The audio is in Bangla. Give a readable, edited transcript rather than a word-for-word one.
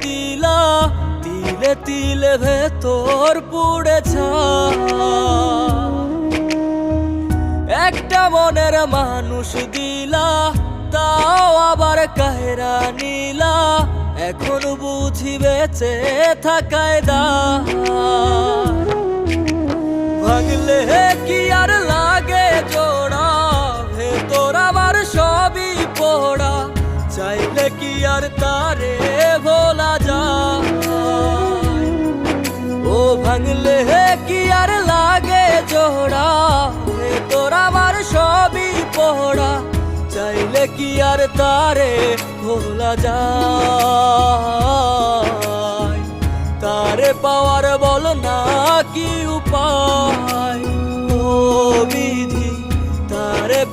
দিলা, তিলে তিলে ভেতর পুড়ে ছাই। একটা মনের মানুষ দিলা, তাও আবার কাহেরা নিলা, এখন বুঝি বেঁচে থাকায় দায়। ভাঙলে কি আর লাগে জোড়া, ভেতর আমার সবই পোড়া, চাইলে কি আর তারে ভোলা যায়। ও ভাঙলে কি আর লাগে জোড়া, ভেতর আমার সবই পোড়া, চাইলে কি আর তারে ভোলা যায়। তারে পাওয়ার বল না কি উপায়।